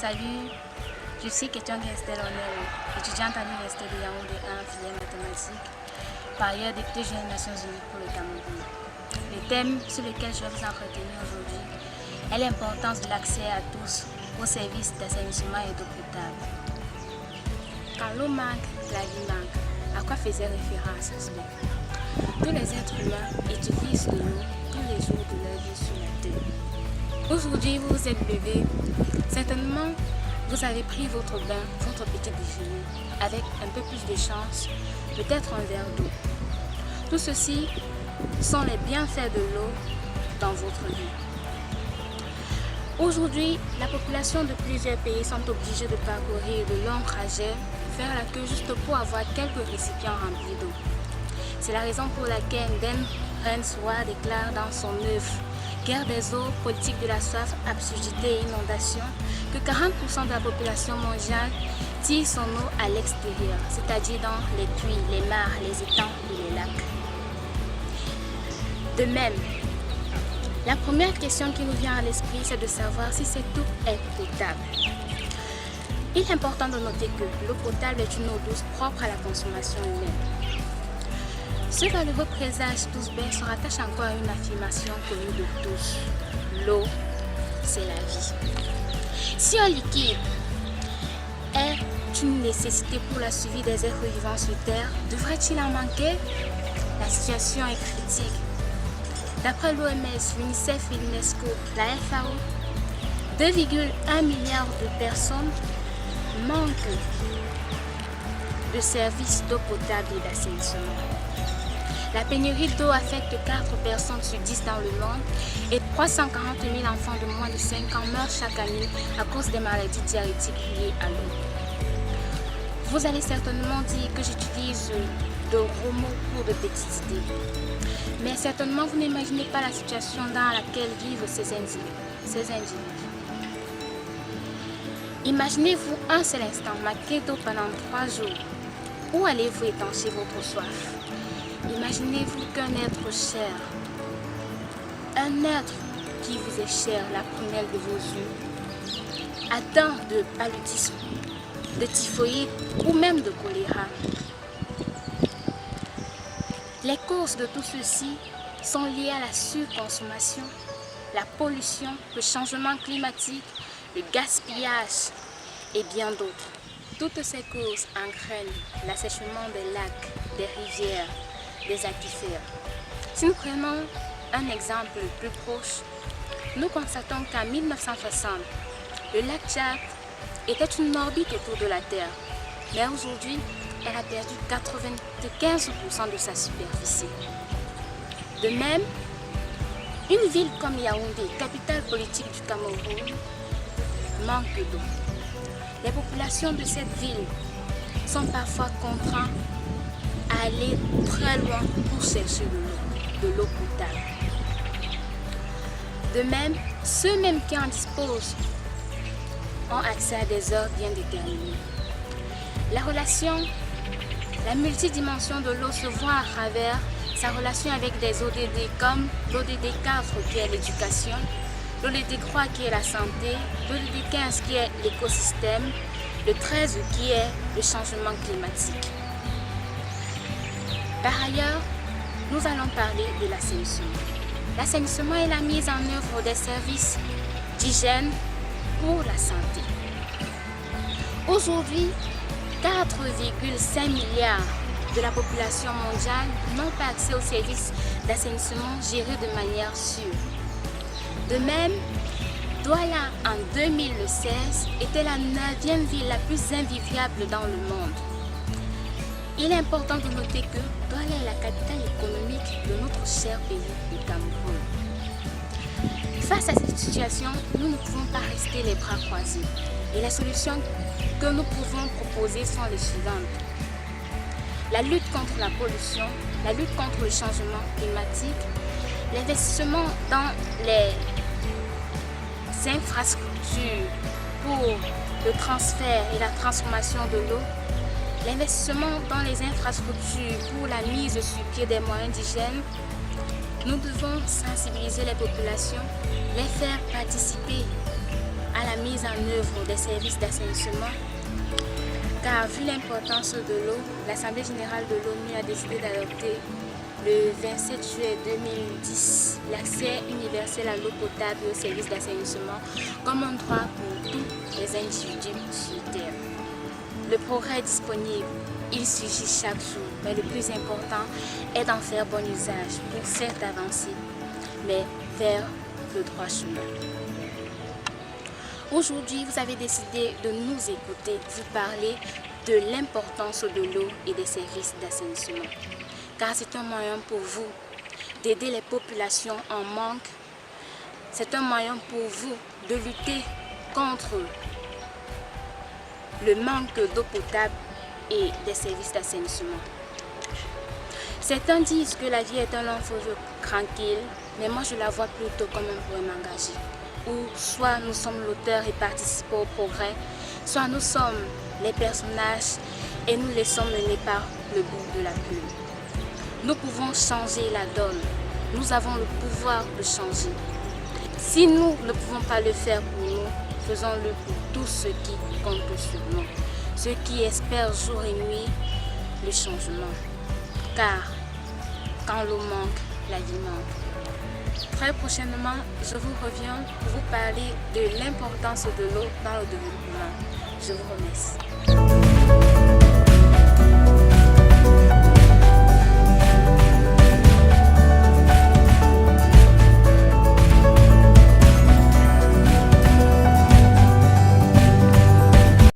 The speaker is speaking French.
Salut, je suis Kétion Estelle Onel, étudiante à l'Université de Yaoundé 1, filière mathématiques, par ailleurs députée jeune des Nations Unies pour le Cameroun. Le thème sur lequel je vais vous entretenir aujourd'hui est l'importance de l'accès à tous aux services d'assainissement et d'eau potable. Quand l'eau manque, la vie manque. À quoi faisait référence ce mot? Tous les êtres humains utilisent l'eau tous les jours de leur vie sur la terre. Aujourd'hui, vous vous êtes levé. Certainement, vous avez pris votre bain, votre petit déjeuner, avec un peu plus de chance, peut-être un verre d'eau. Tout ceci sont les bienfaits de l'eau dans votre vie. Aujourd'hui, la population de plusieurs pays sont obligées de parcourir de longs trajets, faire la queue juste pour avoir quelques récipients remplis d'eau. C'est la raison pour laquelle Den Renswa déclare dans son œuvre Guerre des eaux, politique de la soif, absurdité et inondation que 40% de la population mondiale tire son eau à l'extérieur, c'est-à-dire dans les puits, les mares, les étangs et les lacs. De même, la première question qui nous vient à l'esprit, c'est de savoir si cette eau est potable. Il est important de noter que l'eau potable est une eau douce propre à la consommation humaine. Ce valeureux présage tous baies se rattache encore à une affirmation connue de tous. L'eau, c'est la vie. Si un liquide est une nécessité pour la survie des êtres vivants sur Terre, devrait-il en manquer? La situation est critique. D'après l'OMS, l'UNICEF et l'UNESCO, la FAO, 2,1 milliards de personnes manquent de services d'eau potable et d'assainissement. La pénurie d'eau affecte 4 personnes sur 10 dans le monde et 340 000 enfants de moins de 5 ans meurent chaque année à cause des maladies diarrhétiques liées à l'eau. Vous allez certainement dire que j'utilise de gros mots pour de petites idées. Mais certainement vous n'imaginez pas la situation dans laquelle vivent ces individus. Imaginez-vous un seul instant manquer d'eau pendant 3 jours. Où allez-vous étancher votre soif? Imaginez-vous qu'un être cher, un être qui vous est cher, la prunelle de vos yeux, atteint de paludisme, de typhoïde ou même de choléra. Les causes de tout ceci sont liées à la surconsommation, la pollution, le changement climatique, le gaspillage et bien d'autres. Toutes ces causes entraînent l'assèchement des lacs, des rivières, des aquifères. Si nous prenons un exemple plus proche, nous constatons qu'en 1960, le lac Tchad était une orbite autour de la Terre, mais aujourd'hui, elle a perdu 95% de sa superficie. De même, une ville comme Yaoundé, capitale politique du Cameroun, manque d'eau. Les populations de cette ville sont parfois contraintes à aller très loin pour chercher de l'eau potable. De même, ceux mêmes qui en disposent ont accès à des heures bien déterminées. La multidimension de l'eau se voit à travers sa relation avec des ODD comme l'ODD 4 qui est l'éducation, l'ODD 3 qui est la santé, l'ODD 15 qui est l'écosystème, le 13 qui est le changement climatique. Par ailleurs, nous allons parler de l'assainissement. L'assainissement est la mise en œuvre des services d'hygiène pour la santé. Aujourd'hui, 4,5 milliards de la population mondiale n'ont pas accès aux services d'assainissement gérés de manière sûre. De même, Douala en 2016 était la 9e ville la plus invivable dans le monde. Il est important de noter que Douala est la capitale économique de notre cher pays, le Cameroun. Face à cette situation, nous ne pouvons pas rester les bras croisés. Et les solutions que nous pouvons proposer sont les suivantes. La lutte contre la pollution, la lutte contre le changement climatique, l'investissement dans les infrastructures pour le transfert et la transformation de l'eau, l'investissement dans les infrastructures pour la mise sur pied des moyens d'hygiène. Nous devons sensibiliser les populations, les faire participer à la mise en œuvre des services d'assainissement, car vu l'importance de l'eau, l'Assemblée générale de l'ONU a décidé d'adopter le 27 juillet 2010 l'accès universel à l'eau potable et aux services d'assainissement comme un droit pour tous les individus sur Terre. Le progrès est disponible, il surgit chaque jour, mais le plus important est d'en faire bon usage pour certes avancer, mais vers le droit chemin. Aujourd'hui, vous avez décidé de nous écouter, vous parler de l'importance de l'eau et des services d'assainissement. Car c'est un moyen pour vous d'aider les populations en manque. C'est un moyen pour vous de lutter contre le manque d'eau potable et des services d'assainissement. Certains disent que la vie est un long fleuve tranquille, mais moi je la vois plutôt comme un poème engagé, où soit nous sommes l'auteur et participons au progrès, soit nous sommes les personnages et nous laissons mener par le bout de la plume. Nous pouvons changer la donne, nous avons le pouvoir de changer. Si nous ne pouvons pas le faire pour nous, faisons-le pour tous ceux qui comptent sur nous, ceux qui espèrent jour et nuit le changement. Car quand l'eau manque, la vie manque. Très prochainement, je vous reviens pour vous parler de l'importance de l'eau dans le développement. Je vous remercie.